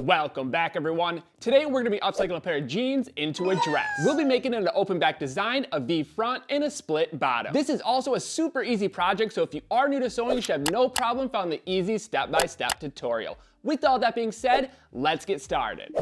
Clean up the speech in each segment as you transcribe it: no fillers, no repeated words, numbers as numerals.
Welcome back, everyone. Today we're gonna be upcycling a pair of jeans into a dress. We'll be making it an open back design, a V front, and a split bottom. This is also a super easy project, so if you are new to sewing, you should have no problem following the easy step-by-step tutorial. With all that being said, let's get started.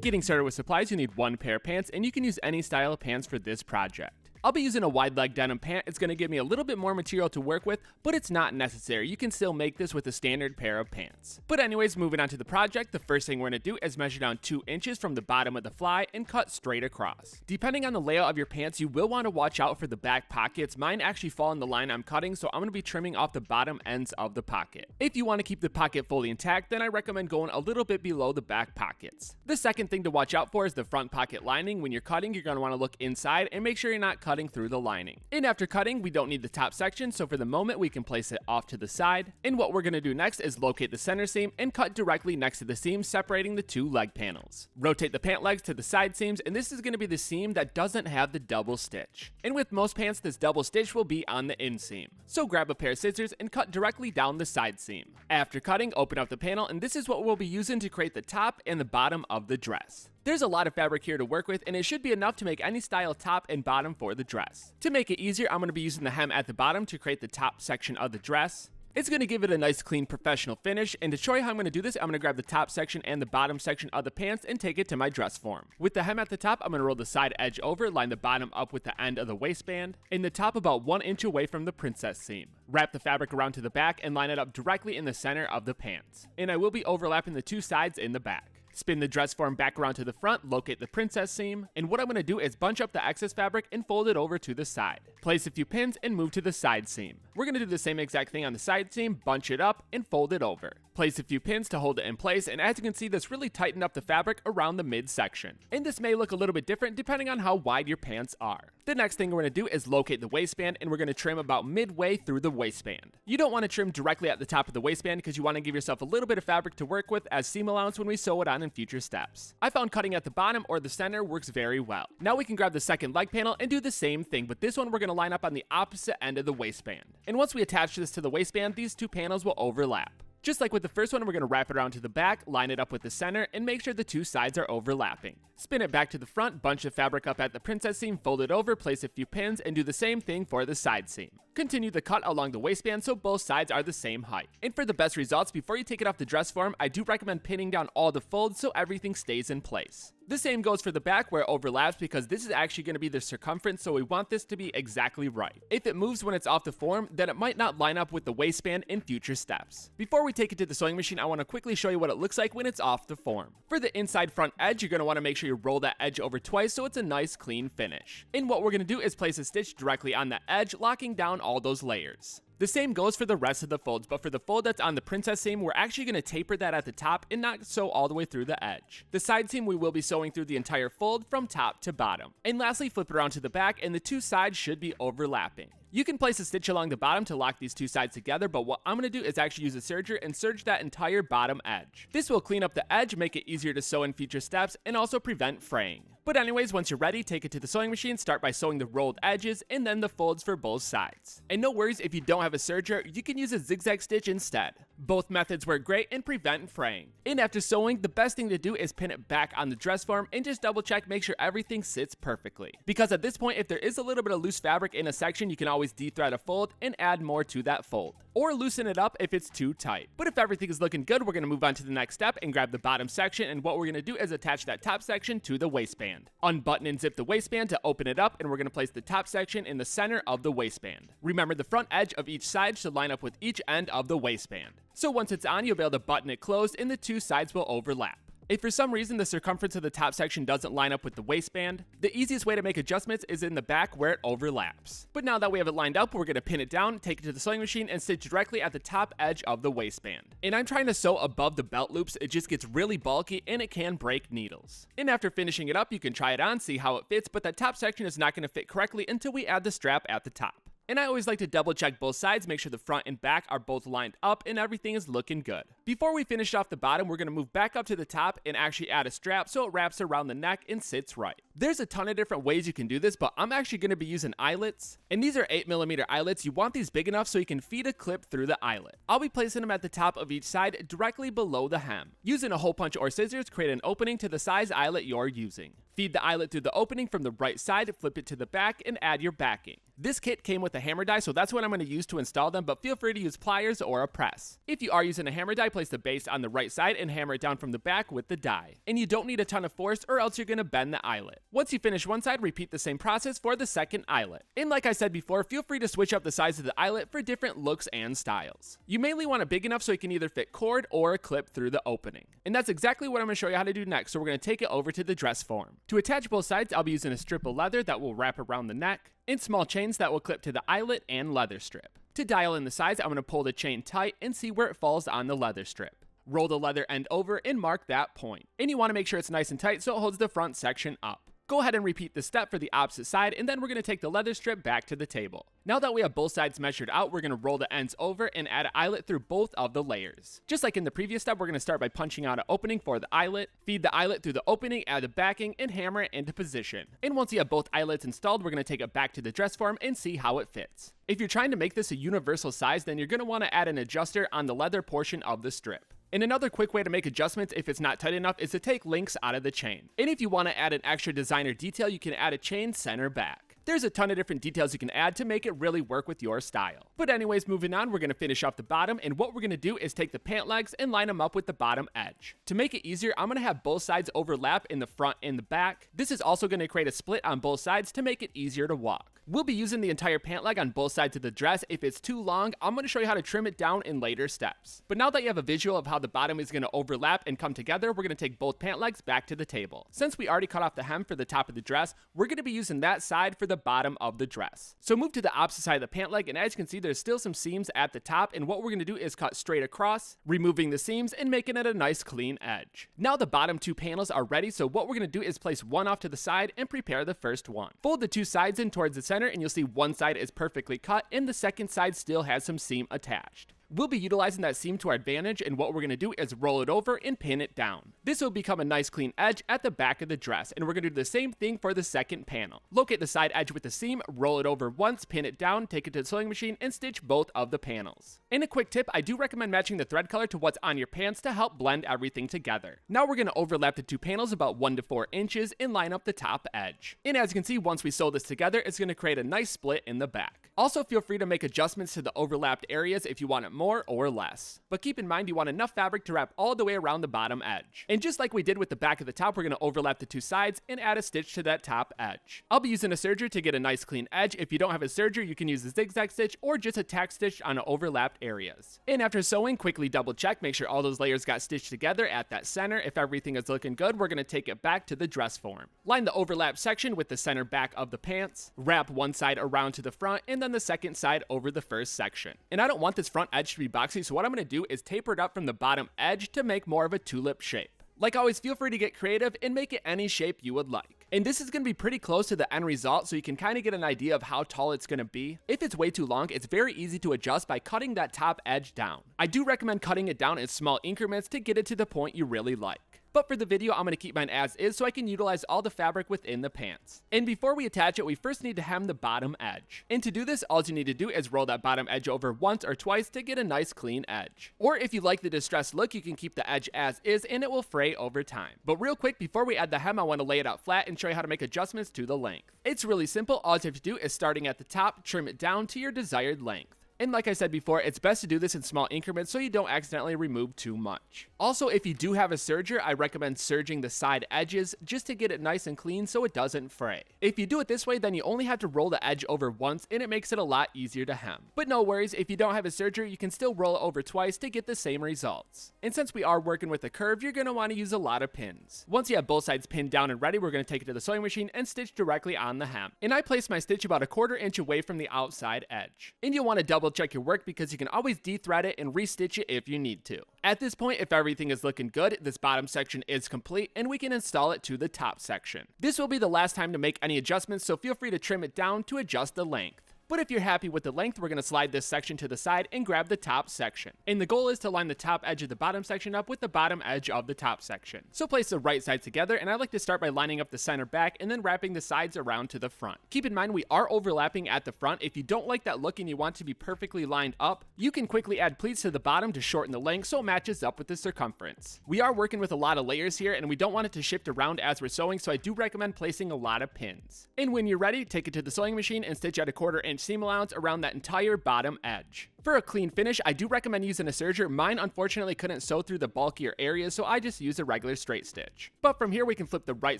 Getting started with supplies, you need one pair of pants, and you can use any style of pants for this project. I'll be using a wide leg denim pant. It's going to give me a little bit more material to work with, but it's not necessary. You can still make this with a standard pair of pants. But anyways, moving on to the project, the first thing we're going to do is measure down 2 inches from the bottom of the fly and cut straight across. Depending on the layout of your pants, you will want to watch out for the back pockets. Mine actually fall in the line I'm cutting, so I'm going to be trimming off the bottom ends of the pocket. If you want to keep the pocket fully intact, then I recommend going a little bit below the back pockets. The second thing to watch out for is the front pocket lining. When you're cutting, you're going to want to look inside and make sure you're not cutting through the lining. And after cutting, we don't need the top section, so for the moment we can place it off to the side. And what we're going to do next is locate the center seam and cut directly next to the seam, separating the 2 leg panels. Rotate the pant legs to the side seams, and this is going to be the seam that doesn't have the double stitch. And with most pants, this double stitch will be on the inseam. So grab a pair of scissors and cut directly down the side seam. After cutting, open up the panel, and this is what we'll be using to create the top and the bottom of the dress. There's a lot of fabric here to work with, and it should be enough to make any style top and bottom for the dress. To make it easier, I'm going to be using the hem at the bottom to create the top section of the dress. It's going to give it a nice, clean, professional finish, and to show you how I'm going to do this, I'm going to grab the top section and the bottom section of the pants and take it to my dress form. With the hem at the top, I'm going to roll the side edge over, line the bottom up with the end of the waistband, and the top about 1 inch away from the princess seam. Wrap the fabric around to the back and line it up directly in the center of the pants. And I will be overlapping the 2 sides in the back. Spin the dress form back around to the front, locate the princess seam, and what I'm going to do is bunch up the excess fabric and fold it over to the side. Place a few pins and move to the side seam. We're going to do the same exact thing on the side seam, bunch it up, and fold it over. Place a few pins to hold it in place, and as you can see, this really tightened up the fabric around the midsection. And this may look a little bit different depending on how wide your pants are. The next thing we're going to do is locate the waistband, and we're going to trim about midway through the waistband. You don't want to trim directly at the top of the waistband because you want to give yourself a little bit of fabric to work with as seam allowance when we sew it on in future steps. I found cutting at the bottom or the center works very well. Now we can grab the second leg panel and do the same thing, but this one we're going to line up on the opposite end of the waistband. And once we attach this to the waistband, these 2 panels will overlap. Just like with the first one, we're going to wrap it around to the back, line it up with the center, and make sure the 2 sides are overlapping. Spin it back to the front, bunch the fabric up at the princess seam, fold it over, place a few pins, and do the same thing for the side seam. Continue the cut along the waistband so both sides are the same height. And for the best results, before you take it off the dress form, I do recommend pinning down all the folds so everything stays in place. The same goes for the back where it overlaps because this is actually going to be the circumference, so we want this to be exactly right. If it moves when it's off the form, then it might not line up with the waistband in future steps. Before we take it to the sewing machine, I want to quickly show you what it looks like when it's off the form. For the inside front edge, you're going to want to make sure you roll that edge over twice so it's a nice clean finish. And what we're going to do is place a stitch directly on the edge, locking down all those layers. The same goes for the rest of the folds, but for the fold that's on the princess seam, we're actually going to taper that at the top and not sew all the way through the edge. The side seam we will be sewing through the entire fold from top to bottom. And lastly, flip it around to the back and the 2 sides should be overlapping. You can place a stitch along the bottom to lock these 2 sides together, but what I'm going to do is actually use a serger and serge that entire bottom edge. This will clean up the edge, make it easier to sew in future steps, and also prevent fraying. But anyways, once you're ready, take it to the sewing machine, start by sewing the rolled edges and then the folds for both sides. And no worries if you don't have a serger, you can use a zigzag stitch instead. Both methods work great and prevent fraying. And after sewing, the best thing to do is pin it back on the dress form and just double check, make sure everything sits perfectly. Because at this point, if there is a little bit of loose fabric in a section, you can always de-thread a fold and add more to that fold. Or loosen it up if it's too tight. But if everything is looking good, we're going to move on to the next step and grab the bottom section, and what we're going to do is attach that top section to the waistband. Unbutton and zip the waistband to open it up, and we're going to place the top section in the center of the waistband. Remember, the front edge of each side should line up with each end of the waistband. So once it's on, you'll be able to button it closed and the 2 sides will overlap. If for some reason the circumference of the top section doesn't line up with the waistband, the easiest way to make adjustments is in the back where it overlaps. But now that we have it lined up, we're going to pin it down, take it to the sewing machine, and stitch directly at the top edge of the waistband. And I'm trying to sew above the belt loops, it just gets really bulky and it can break needles. And after finishing it up, you can try it on, see how it fits, but that top section is not going to fit correctly until we add the strap at the top. And I always like to double check both sides, make sure the front and back are both lined up and everything is looking good. Before we finish off the bottom, we're going to move back up to the top and actually add a strap so it wraps around the neck and sits right. There's a ton of different ways you can do this, but I'm actually going to be using eyelets. And these are 8mm eyelets. You want these big enough so you can feed a clip through the eyelet. I'll be placing them at the top of each side directly below the hem. Using a hole punch or scissors, create an opening to the size eyelet you're using. Feed the eyelet through the opening from the right side, flip it to the back, and add your backing. This kit came with a hammer die, so that's what I'm going to use to install them, but feel free to use pliers or a press. If you are using a hammer die, place the base on the right side and hammer it down from the back with the die. And you don't need a ton of force or else you're going to bend the eyelet. Once you finish one side, repeat the same process for the second eyelet. And like I said before, feel free to switch up the size of the eyelet for different looks and styles. You mainly want it big enough so you can either fit cord or a clip through the opening. And that's exactly what I'm going to show you how to do next, so we're going to take it over to the dress form. To attach both sides, I'll be using a strip of leather that will wrap around the neck, and small chains that will clip to the eyelet and leather strip. To dial in the size, I'm going to pull the chain tight and see where it falls on the leather strip. Roll the leather end over and mark that point. And you want to make sure it's nice and tight so it holds the front section up. Go ahead and repeat the step for the opposite side, and then we're going to take the leather strip back to the table. Now that we have both sides measured out, we're going to roll the ends over and add an eyelet through both of the layers. Just like in the previous step, we're going to start by punching out an opening for the eyelet, feed the eyelet through the opening, add the backing, and hammer it into position. And once you have both eyelets installed, we're going to take it back to the dress form and see how it fits. If you're trying to make this a universal size, then you're going to want to add an adjuster on the leather portion of the strip. And another quick way to make adjustments if it's not tight enough is to take links out of the chain. And if you want to add an extra designer detail, you can add a chain center back. There's a ton of different details you can add to make it really work with your style. But anyways, moving on, we're going to finish off the bottom, and what we're going to do is take the pant legs and line them up with the bottom edge. To make it easier, I'm going to have both sides overlap in the front and the back. This is also going to create a split on both sides to make it easier to walk. We'll be using the entire pant leg on both sides of the dress. If it's too long, I'm going to show you how to trim it down in later steps. But now that you have a visual of how the bottom is going to overlap and come together, we're going to take both pant legs back to the table. Since we already cut off the hem for the top of the dress, we're going to be using that side for the bottom of the dress. So move to the opposite side of the pant leg, and as you can see, there's still some seams at the top, and what we're going to do is cut straight across, removing the seams and making it a nice clean edge. Now the bottom two panels are ready, so what we're going to do is place one off to the side and prepare the first one. Fold the two sides in towards the center, and you'll see one side is perfectly cut and the second side still has some seam attached. We'll be utilizing that seam to our advantage, and what we're going to do is roll it over and pin it down. This will become a nice clean edge at the back of the dress, and we're going to do the same thing for the second panel. Locate the side edge with the seam, roll it over once, pin it down, take it to the sewing machine, and stitch both of the panels. And a quick tip, I do recommend matching the thread color to what's on your pants to help blend everything together. Now we're going to overlap the two panels about 1 to 4 inches and line up the top edge. And as you can see, once we sew this together, it's going to create a nice split in the back. Also, feel free to make adjustments to the overlapped areas if you want it more or less. But keep in mind you want enough fabric to wrap all the way around the bottom edge. And just like we did with the back of the top, we're going to overlap the two sides and add a stitch to that top edge. I'll be using a serger to get a nice clean edge. If you don't have a serger, you can use a zigzag stitch or just a tack stitch on overlapped areas. And after sewing, quickly double check, make sure all those layers got stitched together at that center. If everything is looking good, we're going to take it back to the dress form. Line the overlap section with the center back of the pants, wrap one side around to the front, and then the second side over the first section. And I don't want this front edge to be boxy, so what I'm going to do is taper it up from the bottom edge to make more of a tulip shape. Like always, feel free to get creative and make it any shape you would like. And this is going to be pretty close to the end result, so you can kind of get an idea of how tall it's going to be. If it's way too long, it's very easy to adjust by cutting that top edge down. I do recommend cutting it down in small increments to get it to the point you really like. But for the video, I'm going to keep mine as is so I can utilize all the fabric within the pants. And before we attach it, we first need to hem the bottom edge. And to do this, all you need to do is roll that bottom edge over once or twice to get a nice clean edge. Or if you like the distressed look, you can keep the edge as is and it will fray over time. But real quick, before we add the hem, I want to lay it out flat and show you how to make adjustments to the length. It's really simple. All you have to do is starting at the top, trim it down to your desired length. And like I said before, it's best to do this in small increments so you don't accidentally remove too much. Also, if you do have a serger, I recommend serging the side edges just to get it nice and clean so it doesn't fray. If you do it this way, then you only have to roll the edge over once and it makes it a lot easier to hem. But no worries, if you don't have a serger, you can still roll it over twice to get the same results. And since we are working with a curve, you're going to want to use a lot of pins. Once you have both sides pinned down and ready, we're going to take it to the sewing machine and stitch directly on the hem. And I place my stitch about 1/4 inch away from the outside edge. And you'll want to double check your work because you can always de-thread it and restitch it if you need to. At this point, if everything is looking good, this bottom section is complete and we can install it to the top section. This will be the last time to make any adjustments, so feel free to trim it down to adjust the length. But if you're happy with the length, we're going to slide this section to the side and grab the top section. And the goal is to line the top edge of the bottom section up with the bottom edge of the top section. So place the right sides together, and I like to start by lining up the center back and then wrapping the sides around to the front. Keep in mind we are overlapping at the front. If you don't like that look and you want to be perfectly lined up, you can quickly add pleats to the bottom to shorten the length so it matches up with the circumference. We are working with a lot of layers here, and we don't want it to shift around as we're sewing, so I do recommend placing a lot of pins. And when you're ready, take it to the sewing machine and stitch at a 1/4 inch seam allowance around that entire bottom edge. For a clean finish, I do recommend using a serger. Mine unfortunately couldn't sew through the bulkier areas, so I just used a regular straight stitch. But from here we can flip the right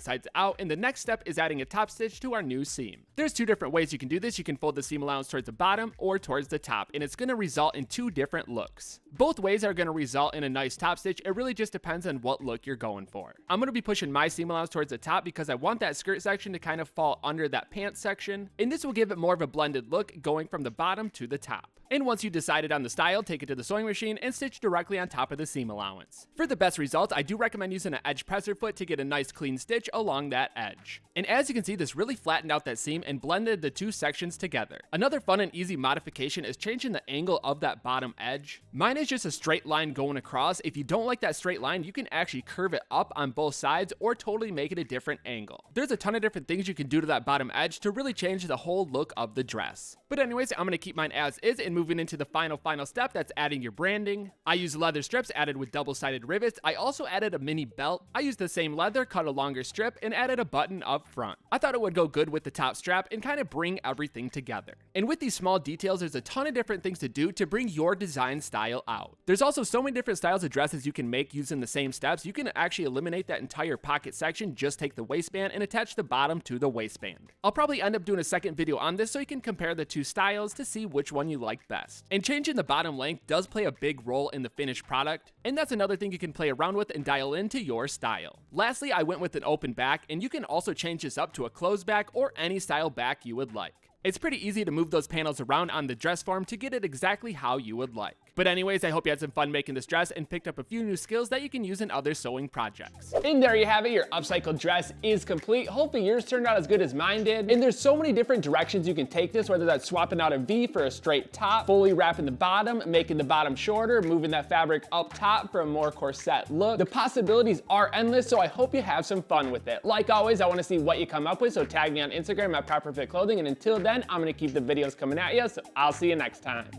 sides out, and the next step is adding a top stitch to our new seam. There's 2 different ways you can do this. You can fold the seam allowance towards the bottom or towards the top, and it's going to result in 2 different looks. Both ways are going to result in a nice top stitch. It really just depends on what look you're going for. I'm going to be pushing my seam allowance towards the top because I want that skirt section to kind of fall under that pants section, and this will give it more of a blended look going from the bottom to the top. And once you decided on the style, take it to the sewing machine and stitch directly on top of the seam allowance. For the best results, I do recommend using an edge presser foot to get a nice clean stitch along that edge. And as you can see, this really flattened out that seam and blended the 2 sections together. Another fun and easy modification is changing the angle of that bottom edge. Mine is just a straight line going across. If you don't like that straight line, you can actually curve it up on both sides or totally make it a different angle. There's a ton of different things you can do to that bottom edge to really change the whole look of the dress. But anyways, I'm going to keep mine as is and moving into the final step, that's adding your branding. I use leather strips added with double-sided rivets. I also added a mini belt. I used the same leather, cut a longer strip, and added a button up front. I thought it would go good with the top strap and kind of bring everything together. And with these small details, there's a ton of different things to do to bring your design style out. There's also so many different styles of dresses you can make using the same steps. You can actually eliminate that entire pocket section, just take the waistband and attach the bottom to the waistband. I'll probably end up doing a second video on this so you can compare the 2 styles to see which one you like best. And changing the bottom length does play a big role in the finished product, and that's another thing you can play around with and dial into your style. Lastly, I went with an open back, and you can also change this up to a closed back or any style back you would like. It's pretty easy to move those panels around on the dress form to get it exactly how you would like. But anyways, I hope you had some fun making this dress and picked up a few new skills that you can use in other sewing projects. And there you have it, your upcycled dress is complete. Hopefully yours turned out as good as mine did. And there's so many different directions you can take this, whether that's swapping out a V for a straight top, fully wrapping the bottom, making the bottom shorter, moving that fabric up top for a more corset look. The possibilities are endless, so I hope you have some fun with it. Like always, I want to see what you come up with, so tag me on Instagram at ProperFitClothing, and until then, I'm going to keep the videos coming at you, so I'll see you next time.